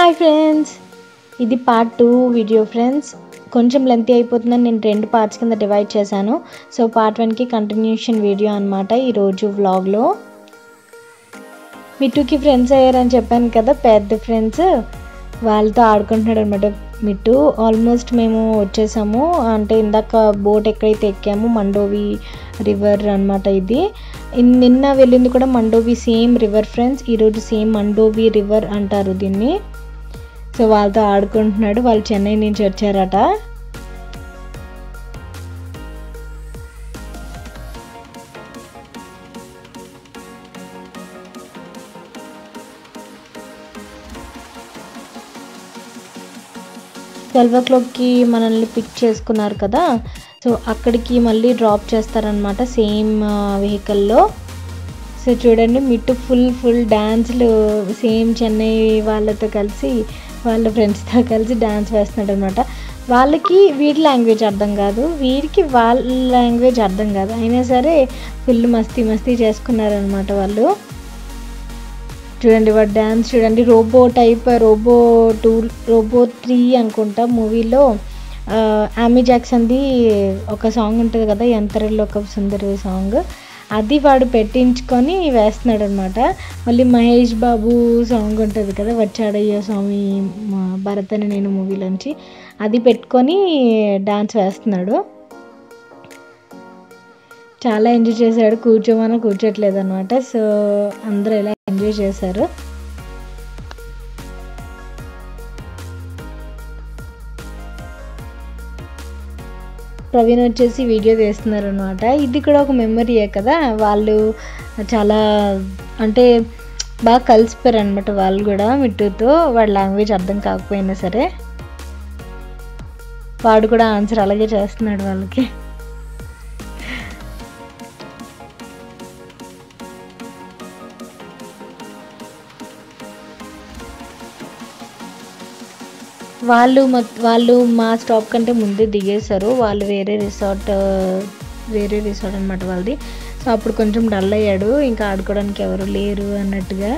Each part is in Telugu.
హాయ్ ఫ్రెండ్స్, ఇది పార్ట్ 2 వీడియో ఫ్రెండ్స్. కొంచెం లెంతీ అయిపోతుందని నేను 2 పార్ట్స్ కింద డివైడ్ చేశాను. సో పార్ట్ 1కి కంటిన్యూషన్ వీడియో అనమాట ఈరోజు వ్లాగ్లో. మిట్టుకి ఫ్రెండ్స్ అయ్యారని చెప్పాను కదా, పెద్ద ఫ్రెండ్స్, వాళ్ళతో ఆడుకుంటున్నాడు అనమాట మిట్టు. ఆల్మోస్ట్ మేము వచ్చేసాము, అంటే ఇందాక బోట్ ఎక్కడైతే ఎక్కాము మండోవి రివర్ అనమాట. ఇది నిన్న వెళ్ళింది కూడా మండోవి సేమ్ రివర్ ఫ్రెండ్స్. ఈరోజు సేమ్ మండోవి రివర్ అంటారు దీన్ని. సో వాళ్ళతో ఆడుకుంటున్నాడు. వాళ్ళు చెన్నై నుంచి వచ్చారట. $12 మనల్ని పిక్ చేసుకున్నారు కదా, సో అక్కడికి మళ్ళీ డ్రాప్ చేస్తారనమాట సేమ్ వెహికల్లో. సో చూడండి, మిట్టు ఫుల్ డ్యాన్స్లు సేమ్ చెన్నై వాళ్ళతో కలిసి వాళ్ళ ఫ్రెండ్స్తో కలిసి డ్యాన్స్ వేస్తున్నాడు అనమాట. వాళ్ళకి వీడి లాంగ్వేజ్ అర్థం కాదు, వీడికి వాళ్ళ లాంగ్వేజ్ అర్థం కాదు, అయినా సరే ఫుల్ మస్తీ చేసుకున్నారనమాట వాళ్ళు. చూడండి వాడు డ్యాన్స్ చూడండి. రోబో టైప్, రోబో 3 అనుకుంటా మూవీలో ఆమీ జాక్సన్ది ఒక సాంగ్ ఉంటుంది కదా, యంత్రలో ఒక సుందరి సాంగ్, అది వాడు పెట్టించుకొని వేస్తున్నాడు అనమాట. మళ్ళీ మహేష్ బాబు సాంగ్ ఉంటుంది కదా, వచ్చాడయ్యో స్వామి భరత్ అని నేను మూవీలోంచి, అది పెట్టుకొని డాన్స్ వేస్తున్నాడు. చాలా ఎంజాయ్ చేశాడు. కూర్చోమని కూర్చోట్లేదు అనమాట. సో అందరూ ఇలా ఎంజాయ్ చేశారు. ప్రవీణ్ వచ్చేసి వీడియో తీస్తున్నారు అనమాట. ఇది కూడా ఒక మెమరీయే కదా, వాళ్ళు చాలా అంటే బాగా కలిసిపోయారు అనమాట. వాళ్ళు కూడా మిట్టుతో వాడి లాంగ్వేజ్ అర్థం కాకపోయినా సరే వాడు కూడా ఆన్సర్ అలాగే చేస్తున్నాడు వాళ్ళకి. వాళ్ళు మా స్టాప్ కంటే ముందే దిగేశారు. వాళ్ళు వేరే రిసార్ట్ అనమాట వాళ్ళది. సో అప్పుడు కొంచెం డల్ అయ్యాడు, ఇంకా ఆడుకోవడానికి ఎవరు లేరు అన్నట్టుగా.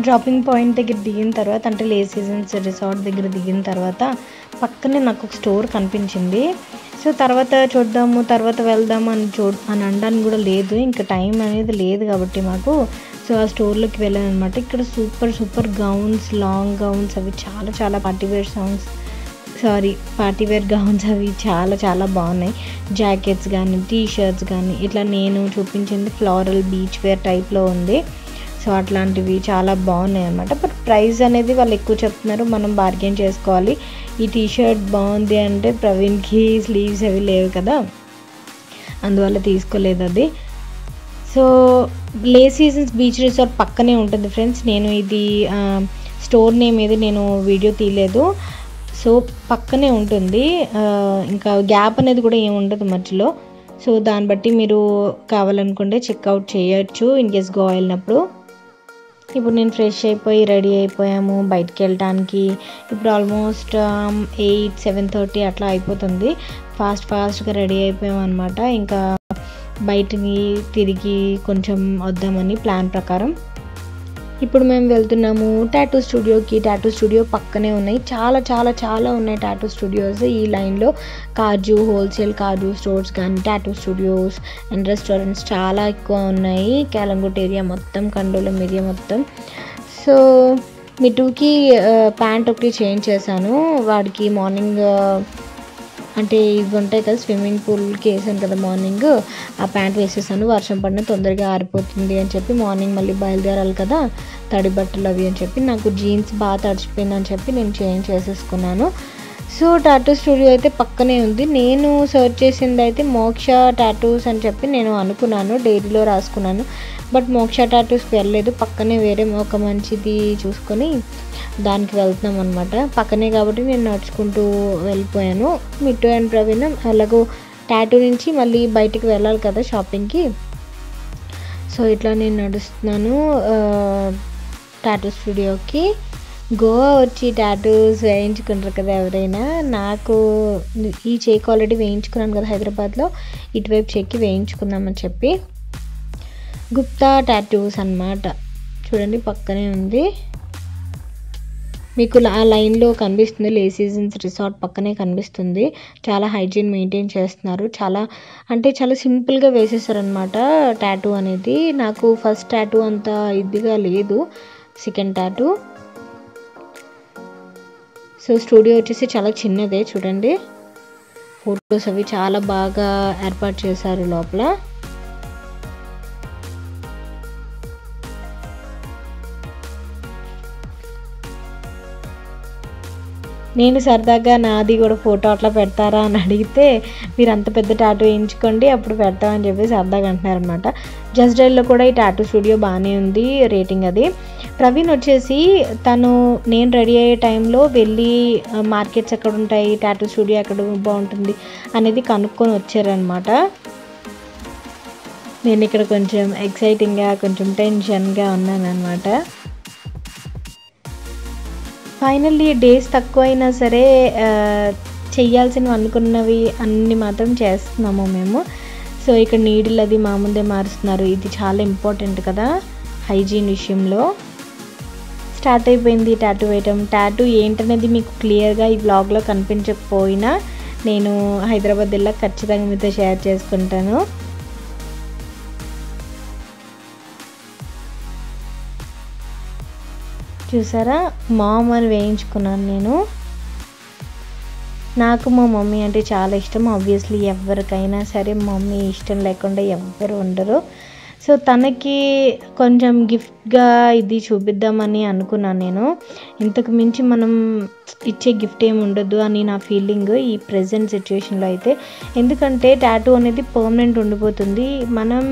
డ్రాపింగ్ పాయింట్ దగ్గర దిగిన తర్వాత, అంటే లే సీజన్స్ రిసార్ట్ దగ్గర దిగిన తర్వాత పక్కనే నాకు ఒక స్టోర్ కనిపించింది. సో తర్వాత చూద్దాము, తర్వాత వెళ్దాము అని అనడానికి కూడా లేదు, ఇంకా టైం అనేది లేదు కాబట్టి మాకు. సో ఆ స్టోర్లోకి వెళ్ళాను అనమాట. ఇక్కడ సూపర్ గౌన్స్, లాంగ్ గౌన్స్, అవి చాలా పార్టీవేర్ గౌన్స్ అవి చాలా బాగున్నాయి. జాకెట్స్ కానీ టీషర్ట్స్ కానీ, ఇట్లా నేను చూపించింది ఫ్లోరల్ బీచ్ వేర్ టైప్లో ఉంది. సో అట్లాంటివి చాలా బాగున్నాయి అన్నమాట. బట్ ప్రైస్ అనేది వాళ్ళు ఎక్కువ చెప్తున్నారు, మనం బార్గెన్ చేసుకోవాలి. ఈ టీషర్ట్ బాగుంది అంటే ప్రవీణ్కి స్లీవ్స్ అవి లేవు కదా, అందువల్ల తీసుకోలేదు అది. సో లే సీజన్స్ బీచ్ రిసార్ట్ పక్కనే ఉంటుంది ఫ్రెండ్స్. నేను ఇది స్టోర్ నేమ్ ఏది నేను వీడియో తీయలేదు. సో పక్కనే ఉంటుంది, ఇంకా గ్యాప్ అనేది కూడా ఏమి ఉండదు మధ్యలో. సో దాన్ని బట్టి మీరు కావాలనుకుంటే చెక్అవుట్ చేయొచ్చు ఇన్ కేస్ గో వెళ్ళినప్పుడు. ఇప్పుడు నేను ఫ్రెష్ అయిపోయి రెడీ అయిపోయాము బయటికి వెళ్ళటానికి. ఇప్పుడు ఆల్మోస్ట్ 7:30 అట్లా అయిపోతుంది. ఫాస్ట్గా రెడీ అయిపోయాం అనమాట. ఇంకా బయటికి తిరిగి కొంచెం వద్దామని ప్లాన్ ప్రకారం. ఇప్పుడు మేము వెళ్తున్నాము టాటూ స్టూడియోకి. టాటూ స్టూడియో పక్కనే ఉన్నాయి, చాలా చాలా చాలా ఉన్నాయి టాటూ స్టూడియోస్ ఈ లైన్లో. కాజు హోల్సేల్ కాజు స్టోర్స్ కానీ టాటూ స్టూడియోస్ అండ్ రెస్టారెంట్స్ చాలా ఎక్కువ ఉన్నాయి కేలంగుట్ ఏరియా మొత్తం, కండోలం ఏరియా మొత్తం. సో మిట్టుకి ప్యాంట్ ఒకటి చేంజ్ చేశాను. వాడికి మార్నింగ్ అంటే ఇవి ఉంటాయి కదా స్విమ్మింగ్ పూల్కి వేసాను కదా మార్నింగ్, ఆ ప్యాంట్ వేసేసాను. వర్షం పడిన తొందరగా ఆరిపోతుంది అని చెప్పి మార్నింగ్ మళ్ళీ బయలుదేరాలి కదా తడి బట్టలు అవి అని చెప్పి, నాకు జీన్స్ బాగా తడిచిపోయిందని చెప్పి నేను చేంజ్ చేసేసుకున్నాను. సో టాటూ స్టూడియో అయితే పక్కనే ఉంది. నేను సర్చ్ చేసింది అయితే మోక్ష టాటూస్ అని చెప్పి నేను అనుకున్నాను, డైరీలో రాసుకున్నాను. బట్ మోక్ష టాటూస్కి వెళ్ళలేదు, పక్కనే వేరే ఒక మంచిది చూసుకొని దానికి వెళ్తున్నాం అనమాట. పక్కనే కాబట్టి నేను నడుచుకుంటూ వెళ్ళిపోయాను. మిట్టు అండ్ ప్రవీణ్ అలాగో టాటూ నుంచి మళ్ళీ బయటికి వెళ్ళాలి కదా షాపింగ్కి. సో ఇట్లా నేను నడుస్తున్నాను టాటూ స్టూడియోకి. గోవా వచ్చి టాటూస్ వేయించుకుంటారు కదా ఎవరైనా. నాకు ఈ చేక్ ఆల్రెడీ వేయించుకున్నాను కదా హైదరాబాద్లో, ఇటువైపు చెక్కి వేయించుకుందామని చెప్పి. గుప్తా టాటూస్ అన్నమాట, చూడండి పక్కనే ఉంది మీకు ఆ లైన్లో కనిపిస్తుంది. లేసీజన్స్ రిసార్ట్ పక్కనే కనిపిస్తుంది. చాలా హైజీన్ మెయింటైన్ చేస్తున్నారు. చాలా అంటే చాలా సింపుల్గా వేసేసారనమాట టాటూ అనేది. నాకు ఫస్ట్ టాటూ అంత ఇదిగా లేదు, సెకండ్ టాటూ. సో స్టూడియో వచ్చేసి చాలా చిన్నదే, చూడండి ఫొటోస్ అవి చాలా బాగా ఏర్పాటు చేశారు లోపల. నేను సరదాగా నాది కూడా ఫోటో అట్లా పెడతారా అని అడిగితే, మీరు అంత పెద్ద టాటూ వేయించుకోండి అప్పుడు పెడతామని చెప్పి సరదాగా అంటున్నారనమాట. జస్ట్ డైల్లో కూడా ఈ టాటూ స్టూడియో బాగానే ఉంది రేటింగ్ అది. ప్రవీణ్ వచ్చేసి నేను రెడీ అయ్యే టైంలో వెళ్ళి మార్కెట్స్ ఎక్కడ ఉంటాయి, టాటూ స్టూడియో ఎక్కడ బాగుంటుంది అనేది కనుక్కొని వచ్చారనమాట. నేను ఇక్కడ కొంచెం ఎక్సైటింగ్గా కొంచెం టెన్షన్గా ఉన్నాను అనమాట. ఫైనల్లీ డేస్ తక్కువైనా సరే చెయ్యాల్సినవి అనుకున్నవి అన్ని మాత్రం చేస్తున్నాము మేము. సో ఇక్కడ నీడిల్ అది మా ముందే మారుస్తున్నారు, ఇది చాలా ఇంపార్టెంట్ కదా హైజీన్ విషయంలో. స్టార్ట్ అయిపోయింది టాటూ వేయటం. టాటూ ఏంటనేది మీకు క్లియర్గా ఈ వ్లాగ్లో కనిపించకపోయినా నేను హైదరాబాద్ వెళ్ళా ఖచ్చితంగా మీతో షేర్ చేసుకుంటాను. చూసారా మామ్ అని వేయించుకున్నాను నేను. నాకు మా మమ్మీ అంటే చాలా ఇష్టం. ఆబ్వియస్లీ ఎవరికైనా సరే మమ్మీ ఇష్టం లేకుండా ఎవ్వరు ఉండరు. సో తనకి కొంచెం గిఫ్ట్గా ఇది చూపిద్దామని అనుకున్నాను నేను. ఇంతకు మించి మనం ఇచ్చే గిఫ్ట్ ఏమి ఉండదు అని నా ఫీలింగ్ ఈ ప్రజెంట్ సిచ్యువేషన్లో అయితే. ఎందుకంటే టాటూ అనేది పర్మనెంట్ ఉండిపోతుంది. మనం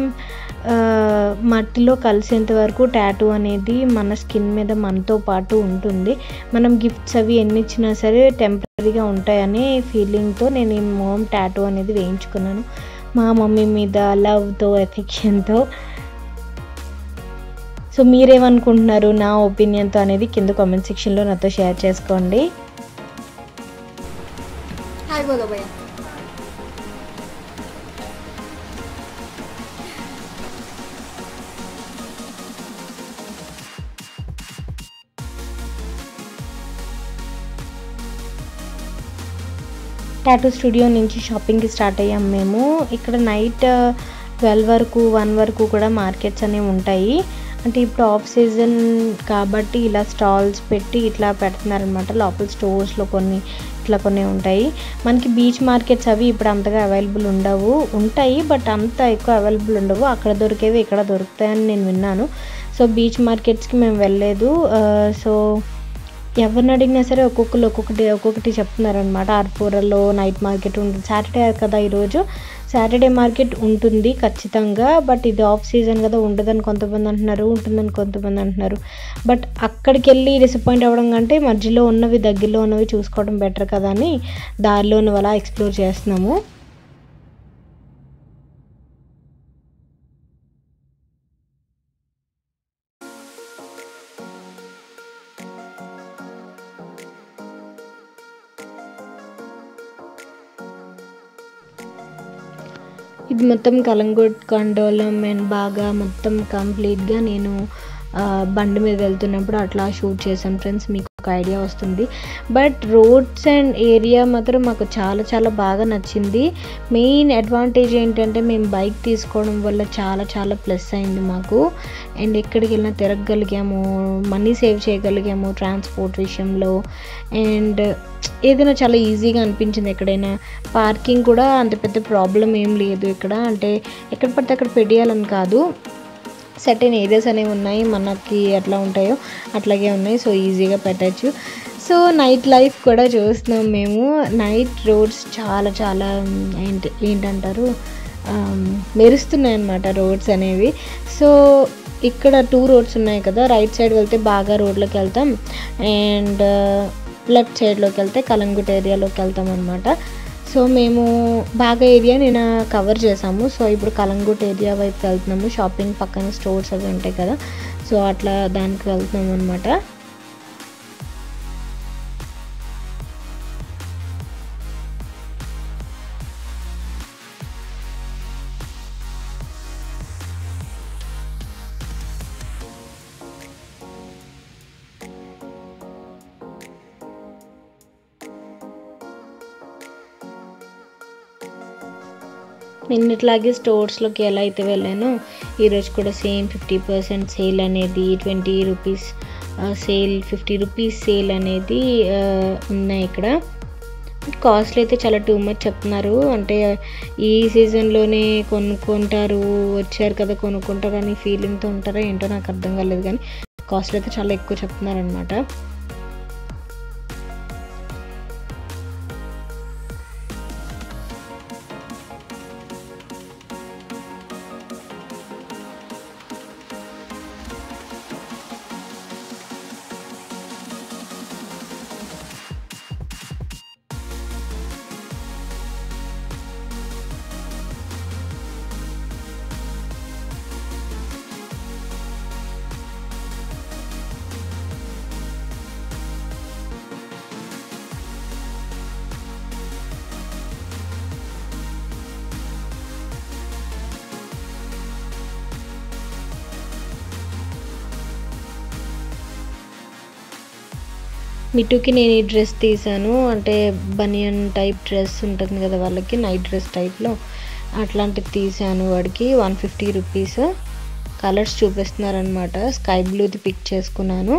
మట్టిలో కలిసేంత వరకు టాటూ అనేది మన స్కిన్ మీద మనతో పాటు ఉంటుంది. మనం గిఫ్ట్స్ అవి ఎన్ని ఇచ్చినా సరే టెంపరీగా ఉంటాయనే ఫీలింగ్తో నేను ఈ మోమ్ టాటూ అనేది వేయించుకున్నాను మా మమ్మీ మీద లవ్తో, ఎఫెక్షన్తో. సో మీరేమనుకుంటున్నారు నా ఒపీనియన్తో అనేది కింద కామెంట్ సెక్షన్లో నాతో షేర్ చేసుకోండి. హాయ్ బోలో భయ్యా. టాటూ స్టూడియో నుంచి షాపింగ్కి స్టార్ట్ అయ్యాం మేము. ఇక్కడ నైట్ 12 వరకు 1 వరకు కూడా మార్కెట్స్ అనేవి ఉంటాయి. అంటే ఇప్పుడు ఆఫ్ సీజన్ కాబట్టి ఇలా స్టాల్స్ పెట్టి ఇట్లా పెడుతున్నారనమాట. లోపల స్టోర్స్లో కొన్ని ఉంటాయి. మనకి బీచ్ మార్కెట్స్ అవి ఇప్పుడు అంతగా అవైలబుల్ ఉంటాయి బట్ అంత ఎక్కువ అవైలబుల్ ఉండవు. అక్కడ దొరికేవి ఇక్కడ దొరుకుతాయని నేను విన్నాను. సో బీచ్ మార్కెట్స్కి మేము వెళ్ళలేదు. సో ఎవరిని అడిగినా సరే ఒక్కొక్కటి చెప్తున్నారనమాట. ఆర్పూరలో నైట్ మార్కెట్ ఉంటుంది, సాటర్డే కదా ఈరోజు, సాటర్డే మార్కెట్ ఉంటుంది ఖచ్చితంగా. బట్ ఇది ఆఫ్ సీజన్ కదా ఉండదని కొంతమంది అంటున్నారు, ఉంటుందని కొంతమంది అంటున్నారు. బట్ అక్కడికి వెళ్ళి డిసప్పాయింట్ అవ్వడం కంటే మధ్యలో ఉన్నవి దగ్గరలో ఉన్నవి చూసుకోవడం బెటర్ కదా అని దారిలో ఉన్నవి అలా ఎక్స్ప్లోర్ చేస్తున్నాము. ఇది మొత్తం కలంగుట్ కండోలం బాగా మొత్తం కంప్లీట్గా నేను బండి మీద వెళ్తున్నప్పుడు అట్లా షూట్ చేశాను ఫ్రెండ్స్. మీకు ఒక ఐడియా వస్తుంది. బట్ రోడ్స్ అండ్ ఏరియా మాత్రం మాకు చాలా చాలా బాగా నచ్చింది. మెయిన్ అడ్వాంటేజ్ ఏంటంటే మేము బైక్ తీసుకోవడం వల్ల చాలా చాలా ప్లస్ అయింది మాకు. అండ్ ఎక్కడికి వెళ్ళినా తిరగగలిగాము, మనీ సేవ్ చేయగలిగాము ట్రాన్స్పోర్ట్ విషయంలో. అండ్ ఏదైనా చాలా ఈజీగా అనిపించింది. ఎక్కడైనా పార్కింగ్ కూడా అంత పెద్ద ప్రాబ్లం ఏం లేదు ఇక్కడ. అంటే ఎక్కడ పడితే అక్కడ పెట్టేయాలని కాదు, సర్టెన్ ఏరియాస్ అనేవి ఉన్నాయి, మనకి ఎట్లా ఉంటాయో అట్లాగే ఉన్నాయి. సో ఈజీగా పెట్టచ్చు. సో నైట్ లైఫ్ కూడా చూస్తున్నాం మేము. నైట్ రోడ్స్ చాలా చాలా ఏంటంటారు మెరుస్తున్నాయి అన్నమాట రోడ్స్ అనేవి. సో ఇక్కడ 2 రోడ్స్ ఉన్నాయి కదా, రైట్ సైడ్ వెళ్తే బాగా రోడ్లోకి వెళ్తాం అండ్ లెఫ్ట్ సైడ్లోకి వెళ్తే కలంగుట్ ఏరియాలోకి వెళ్తాం అనమాట. సో మేము బాగా ఏరియా నేను కవర్ చేసాము. సో ఇప్పుడు కలంగుట్ ఏరియా వైపు వెళ్తున్నాము. షాపింగ్ పక్కన స్టోర్స్ అవి ఉంటాయి కదా, సో అట్లా దానికి వెళ్తున్నాము అనమాట. నిన్నట్లాగే స్టోర్స్లోకి ఎలా అయితే వెళ్ళానో ఈరోజు కూడా సేమ్ 50% సేల్ అనేది, 20 రూపీస్ సేల్, 50 రూపీస్ సేల్ అనేది ఉన్నాయి ఇక్కడ. కాస్ట్లు అయితే చాలా టూ మచ్ చెప్తున్నారు. అంటే ఈ సీజన్లోనే కొనుక్కుంటారు, వచ్చారు కదా కొనుక్కుంటారు అని ఫీలింగ్తో ఉంటారో ఏంటో నాకు అర్థం కాలేదు, కానీ కాస్ట్లు అయితే చాలా ఎక్కువ చెప్తున్నారు అనమాట. మిట్టుకి నేను ఈ డ్రెస్ తీసాను. అంటే బనియన్ టైప్ డ్రెస్ ఉంటుంది కదా వాళ్ళకి, నైట్ డ్రెస్ టైప్లో అట్లాంటిది తీసాను. వాడికి 150 రూపీస్. కలర్స్ చూపిస్తున్నారనమాట. స్కై బ్లూది పిక్ చేసుకున్నాను.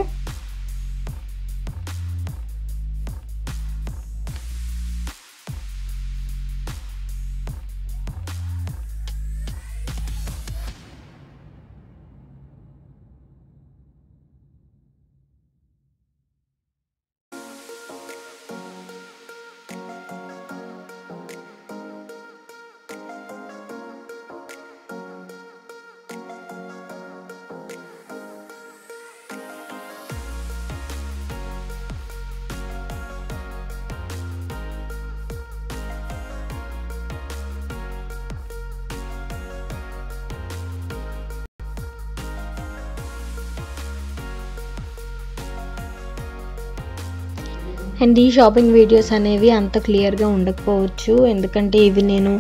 అండ్ ఈ షాపింగ్ వీడియోస్ అనేవి అంత క్లియర్గా ఉండకపోవచ్చు, ఎందుకంటే ఇవి నేను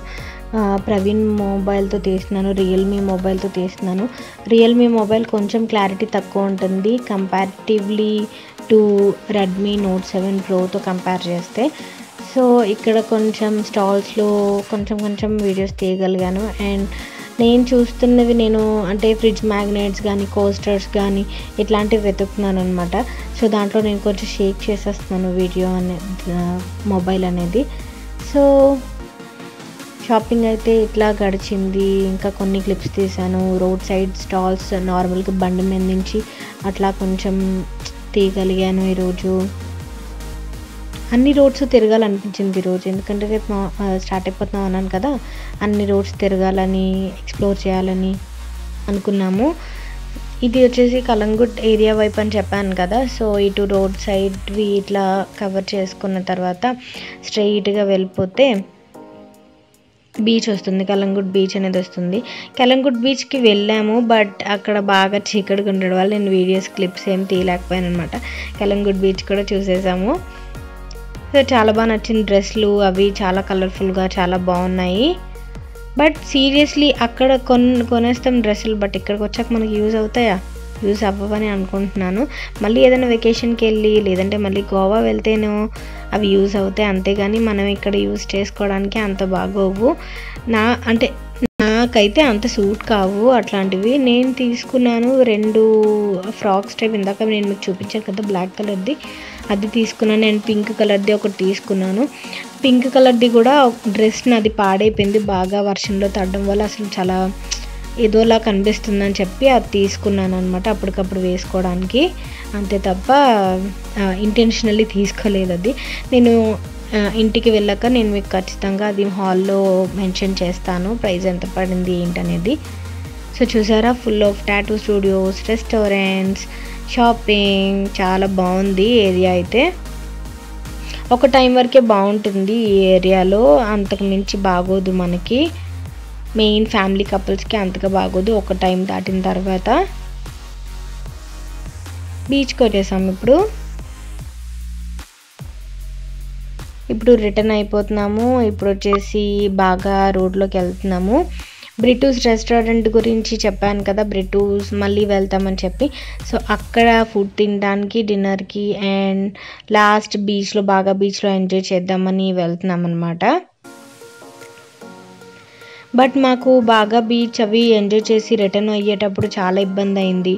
ప్రవీణ్ మొబైల్తో తీస్తున్నాను, రియల్మీ మొబైల్తో తీస్తున్నాను. రియల్మీ మొబైల్ కొంచెం క్లారిటీ తక్కువ ఉంటుంది కంపారిటివ్లీ టు రెడ్మీ నోట్ 7 ప్రోతో కంపేర్ చేస్తే. సో ఇక్కడ కొంచెం స్టాల్స్లో కొంచెం వీడియోస్ తీయగలిగాను. అండ్ నేను చూస్తున్నవి అంటే ఫ్రిడ్జ్ మ్యాగ్నెట్స్ కానీ కోస్టర్స్ కానీ ఇట్లాంటివి వెతుకుతున్నాను అనమాట. సో దాంట్లో నేను కొంచెం షేక్ చేసేస్తున్నాను వీడియో మొబైల్ అనేది. సో షాపింగ్ అయితే ఇట్లా గడిచింది. ఇంకా కొన్ని క్లిప్స్ తీసాను. రోడ్ సైడ్ స్టాల్స్ నార్మల్గా బండి మీద నుంచి అట్లా కొంచెం తీయగలిగాను ఈరోజు. అన్ని రోడ్స్ తిరగాలనిపించింది ఈరోజు, ఎందుకంటే రేపు స్టార్ట్ అయిపోతున్నాం అన్నాను కదా, అన్ని రోడ్స్ తిరగాలని ఎక్స్ప్లోర్ చేయాలని అనుకున్నాము. ఇది వచ్చేసి కలంగుట్ ఏరియా వైపు అని చెప్పాను కదా. సో ఇటు రోడ్ సైడ్వి ఇట్లా కవర్ చేసుకున్న తర్వాత స్ట్రైట్గా వెళ్ళిపోతే బీచ్ వస్తుంది, కలంగుట్ బీచ్ అనేది వస్తుంది. కలంగుట్ బీచ్కి వెళ్ళాము, బట్ అక్కడ బాగా చీకటిగా ఉండడం వల్ల నేను వీడియోస్ క్లిప్స్ ఏం తీయలేకపోయాను అనమాట. కలంగుట్ బీచ్ కూడా చూసేసాము. సో చాలా బాగా నచ్చింది. డ్రెస్లు అవి చాలా కలర్ఫుల్గా చాలా బాగున్నాయి. బట్ సీరియస్లీ అక్కడ కొనేస్తాం డ్రెస్సులు, బట్ ఇక్కడికి వచ్చాక మనకి యూజ్ అవుతాయా? యూజ్ అవ్వవని అనుకుంటున్నాను. మళ్ళీ ఏదైనా వెకేషన్కి వెళ్ళి లేదంటే మళ్ళీ గోవా వెళ్తేనో అవి యూజ్ అవుతాయి, అంతేగాని మనం ఇక్కడ యూజ్ చేసుకోవడానికి అంత బాగోవు. నాకైతే అంత సూట్ కావు అట్లాంటివి. నేను తీసుకున్నాను 2 ఫ్రాక్స్ టైప్, ఇందాక నేను మీకు చూపించాను కదా బ్లాక్ కలర్ది, అది తీసుకున్నాను. నేను పింక్ కలర్ది ఒకటి తీసుకున్నాను. పింక్ కలర్ది కూడా డ్రెస్ నాది పాడైపోయింది బాగా వర్షంలో తడడం వల్ల, అసలు చాలా ఏదోలా కనిపిస్తుందని చెప్పి అది తీసుకున్నాను అనమాట అప్పటికప్పుడు వేసుకోవడానికి. అంతే తప్ప ఇంటెన్షనల్లీ తీసుకోలేదు అది. నేను ఇంటికి వెళ్ళాక నేను మీకు ఖచ్చితంగా అది హాల్లో మెన్షన్ చేస్తాను ప్రైస్ ఎంత పడింది ఏంటనేది. సో చూసారా, full of tattoo studios, restaurants, shopping, చాలా బాగుంది ఏరియా అయితే. ఒక టైం వరకే బాగుంటుంది ఈ ఏరియాలో, అంతకు మించి బాగోదు మనకి. మెయిన్ ఫ్యామిలీ కపుల్స్కి అంతగా బాగోదు ఒక టైం దాటిన తర్వాత. బీచ్కి వచ్చేసాం ఇప్పుడు రిటర్న్ అయిపోతున్నాము. ఇప్పుడు వచ్చేసి బాగా రోడ్లోకి వెళ్తున్నాము. బ్రిటూస్ రెస్టారెంట్ గురించి చెప్పాను కదా, బ్రిటూస్ మళ్ళీ వెళ్తామని చెప్పి. సో అక్కడ ఫుడ్ తినడానికి, డిన్నర్కి అండ్ లాస్ట్ బాగా బీచ్లో ఎంజాయ్ చేద్దామని వెళ్తున్నాం అనమాట. బట్ మాకు బాగా బీచ్ అవి ఎంజాయ్ చేసి రిటర్న్ అయ్యేటప్పుడు చాలా ఇబ్బంది అయింది.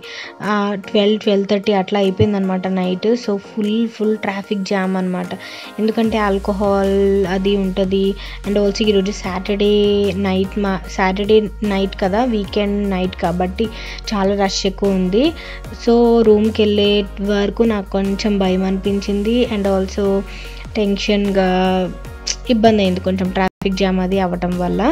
12-12:30 అట్లా అయిపోయింది అనమాట night. So full traffic jam అనమాట, ఎందుకంటే ఆల్కహాల్ అది ఉంటుంది. అండ్ ఆల్సో ఈరోజు సాటర్డే నైట్ కదా, వీకెండ్ నైట్ కాబట్టి చాలా రష్ ఎక్కువ ఉంది. సో రూమ్కి వెళ్ళే వరకు నాకు కొంచెం భయం అనిపించింది. అండ్ ఆల్సో టెన్షన్గా ఇబ్బంది అయింది కొంచెం, ట్రాఫిక్ జామ్ అది అవ్వటం వల్ల.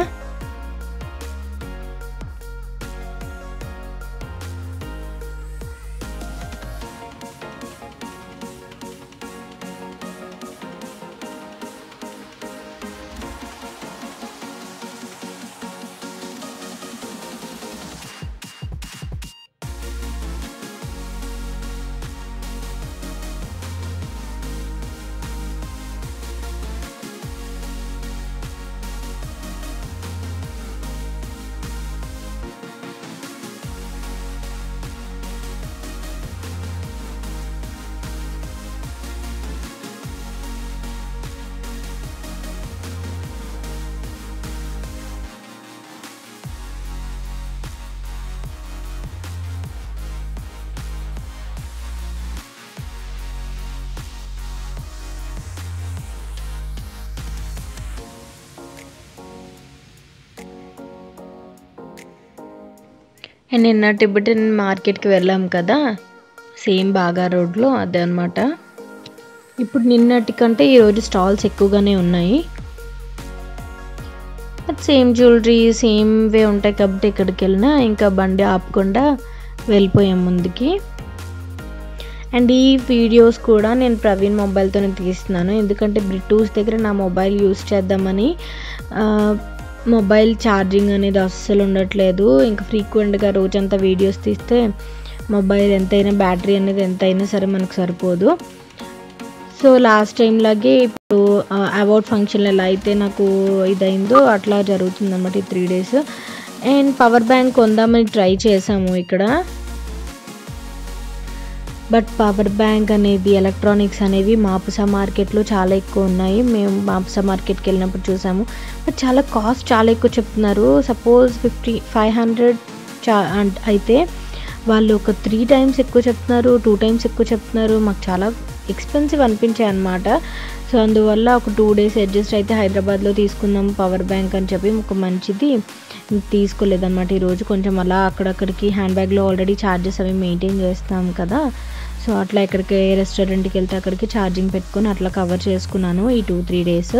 అండ్ నిన్న టిబెటన్ మార్కెట్కి వెళ్ళాం కదా, సేమ్ బాగా రోడ్లో అదే అనమాట. ఇప్పుడు నిన్నటి కంటే ఈరోజు స్టాల్స్ ఎక్కువగానే ఉన్నాయి. సేమ్ జ్యువెలరీ సేమ్ వే ఉంటాయి కాబట్టి ఎక్కడికి వెళ్ళినా ఇంకా బండి ఆపకుండా వెళ్ళిపోయాం ముందుకి. అండ్ ఈ వీడియోస్ కూడా నేను ప్రవీణ్ మొబైల్తోనే తీస్తున్నాను, ఎందుకంటే బ్రిటూస్ దగ్గర నా మొబైల్ యూస్ చేద్దామని మొబైల్ ఛార్జింగ్ అనేది అస్సలు ఉండట్లేదు. ఇంకా ఫ్రీక్వెంట్గా రోజంతా వీడియోస్ తీస్తే మొబైల్ ఎంతైనా బ్యాటరీ అనేది ఎంతైనా సరే మనకు సరిపోదు. సో లాస్ట్ టైం లాగే ఇప్పుడు అవార్డ్ ఫంక్షన్లో ఎలా అయితే నాకు ఇదైందో అట్లా జరుగుతుంది అన్నమాట ఈ 3 days. అండ్ పవర్ బ్యాంక్ కొందామని ట్రై చేసాము ఇక్కడ, బట్ పవర్ బ్యాంక్ అనేది ఎలక్ట్రానిక్స్ అనేవి మాపుసా మార్కెట్లో చాలా ఎక్కువ ఉన్నాయి. మేము మాపుసా మార్కెట్కి వెళ్ళినప్పుడు చూసాము, బట్ చాలా కాస్ట్ చాలా ఎక్కువ చెప్తున్నారు. సపోజ్ 500 అయితే వాళ్ళు ఒక 3 times ఎక్కువ చెప్తున్నారు, 2 times ఎక్కువ చెప్తున్నారు. మాకు చాలా ఎక్స్పెన్సివ్ అనిపించాయి అన్నమాట. సో అందువల్ల ఒక 2 days అడ్జస్ట్ అయితే హైదరాబాద్లో తీసుకుందాం పవర్ బ్యాంక్ అని చెప్పి ఒక మంచిది తీసుకోలేదన్నమాట. ఈరోజు కొంచెం అలా అక్కడక్కడికి హ్యాండ్ బ్యాగ్లో ఆల్రెడీ ఛార్జెస్ అవి మెయింటైన్ చేస్తాం కదా, సో అట్లా ఎక్కడికి రెస్టారెంట్కి వెళ్తే అక్కడికి ఛార్జింగ్ పెట్టుకొని అట్లా కవర్ చేసుకున్నాను ఈ 2-3 days.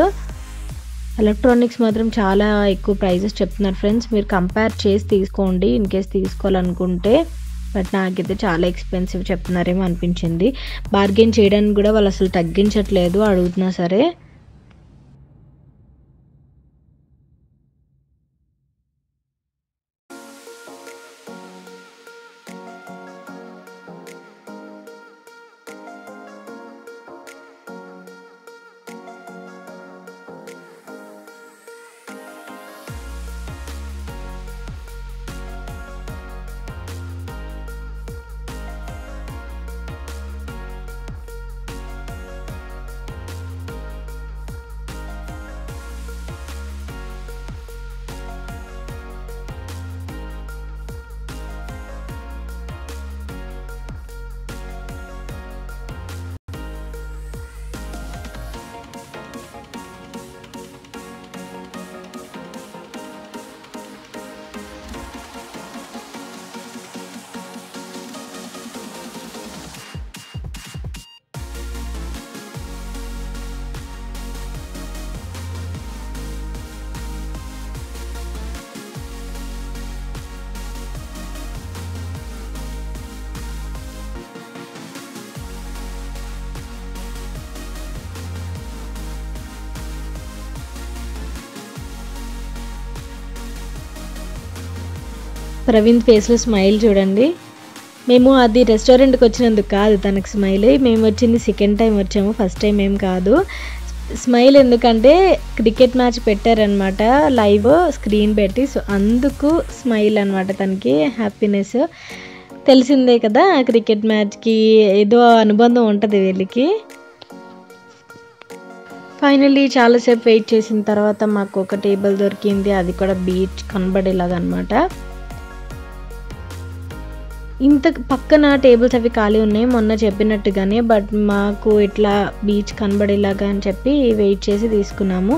ఎలక్ట్రానిక్స్ మాత్రం చాలా ఎక్కువ ప్రైజెస్ చెప్తున్నారు ఫ్రెండ్స్, మీరు కంపేర్ చేసి తీసుకోండి ఇన్ కేస్ తీసుకోవాలనుకుంటే. బట్ నాకైతే చాలా ఎక్స్పెన్సివ్ చెప్తున్నారేమో అనిపించింది. బార్గెన్ చేయడానికి కూడా వాళ్ళు అసలు తగ్గించట్లేదు అడుగుతున్నా సరే. ప్రవీణ్ ఫేస్లో స్మైల్ చూడండి. మేము అది రెస్టారెంట్కి వచ్చినందుకు కాదు తనకు స్మైల్, మేము వచ్చింది సెకండ్ టైం వచ్చాము, ఫస్ట్ టైం ఏం కాదు. స్మైల్ ఎందుకంటే క్రికెట్ మ్యాచ్ పెట్టారనమాట లైవ్ స్క్రీన్ పెట్టి, సో అందుకు స్మైల్ అనమాట తనకి, హ్యాపీనెస్. తెలిసిందే కదా క్రికెట్ మ్యాచ్కి ఏదో అనుబంధం ఉంటుంది వీళ్ళకి. ఫైనల్లీ చాలాసేపు వెయిట్ చేసిన తర్వాత మాకు ఒక టేబుల్ దొరికింది, అది కూడా బీచ్ కనబడేలాగా అనమాట. ఇంత పక్కన టేబుల్స్ అవి ఖాళీ ఉన్నాయి మొన్న చెప్పినట్టుగానే, బట్ మాకు ఇట్లా బీచ్ కనబడేలాగా అని చెప్పి వెయిట్ చేసి తీసుకున్నాము.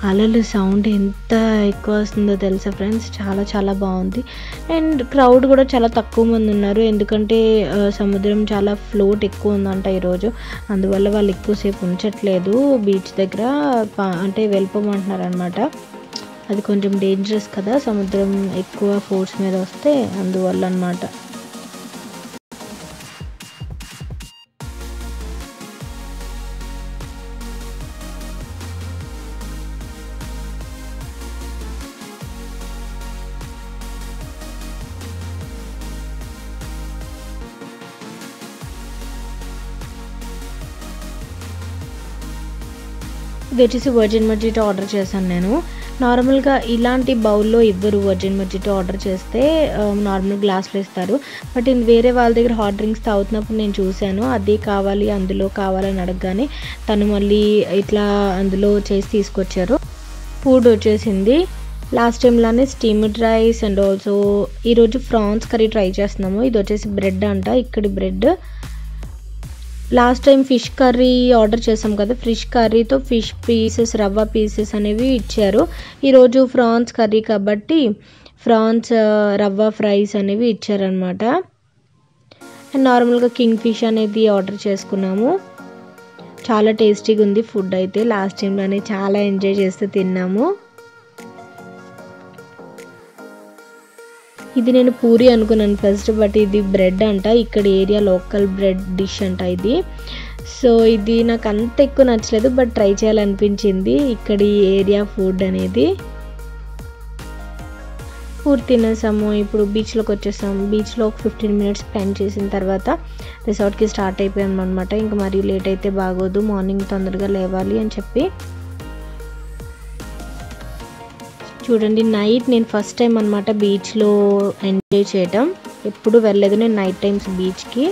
అలలు సౌండ్ ఎంత ఎక్కువ వస్తుందో తెలుసా ఫ్రెండ్స్, చాలా చాలా బాగుంది. అండ్ క్రౌడ్ కూడా చాలా తక్కువ మంది ఉన్నారు, ఎందుకంటే సముద్రం చాలా ఫ్లోట్ ఎక్కువ ఉందంట ఈరోజు, అందువల్ల వాళ్ళు ఎక్కువసేపు ఉంచట్లేదు బీచ్ దగ్గర, అంటే వెళ్ళిపోమంటున్నారు అనమాట. అది కొంచెం డేంజరస్ కదా సముద్రం ఎక్కువ ఫోర్స్ మీద వస్తే, అందువల్ల అన్నమాట. ఇది వచ్చేసి వర్జిన్ మజిటో ఆర్డర్ చేశాను నేను. నార్మల్గా ఇలాంటి బౌల్లో ఇవ్వరు, వర్జిన్ మజిటో ఆర్డర్ చేస్తే నార్మల్ గ్లాస్లో ఇస్తారు. బట్ ఇది వేరే వాళ్ళ దగ్గర హాట్ డ్రింక్స్ తాగుతున్నప్పుడు నేను చూశాను, అదే కావాలి అందులో కావాలని అడగగానే తను మళ్ళీ ఇట్లా అందులో చేసి తీసుకొచ్చారు. ఫుడ్ వచ్చేసింది లాస్ట్ టైంలానే స్టీమ్డ్ రైస్, అండ్ ఆల్సో ఈరోజు ఫ్రాన్స్ కర్రీ ట్రై చేస్తున్నాము. ఇది వచ్చేసి బ్రెడ్ అంట, ఇక్కడి bread. Last time fish curry order చేసాం కదా, ఫిష్ కర్రీతో ఫిష్ పీసెస్, రవ్వ పీసెస్ అనేవి ఇచ్చారు. ఈరోజు ఫ్రాన్స్ కర్రీ కాబట్టి ఫ్రాన్స్ రవ్వ ఫ్రైస్ అనేవి ఇచ్చారనమాట. అండ్ నార్మల్గా కింగ్ ఫిష్ అనేది ఆర్డర్ చేసుకున్నాము. చాలా టేస్టీగా ఉంది ఫుడ్ అయితే, లాస్ట్ టైంలోనే చాలా ఎంజాయ్ చేస్తూ తిన్నాము. ఇది నేను పూరి అనుకున్నాను ఫస్ట్, బట్ ఇది బ్రెడ్ అంట, ఇక్కడ ఏరియా లోకల్ బ్రెడ్ డిష్ అంట ఇది. సో ఇది నాకు అంత ఎక్కువ నచ్చలేదు, బట్ ట్రై చేయాలనిపించింది ఇక్కడి ఏరియా ఫుడ్ అనేది. ఫుడ్ తినేసాము, ఇప్పుడు బీచ్లోకి వచ్చేసాము. బీచ్లో ఒక 15 minutes స్పెండ్ చేసిన తర్వాత రిసార్ట్కి స్టార్ట్ అయిపోయాం అనమాట. ఇంకా మరీ లేట్ అయితే బాగోదు, మార్నింగ్ తొందరగా లేవాలి అని చెప్పి. చూడండి నైట్ నేను ఫస్ట్ టైం అనమాట బీచ్లో ఎంజాయ్ చేయటం, ఎప్పుడు వెళ్ళలేదు నేను నైట్ టైమ్స్ బీచ్కి.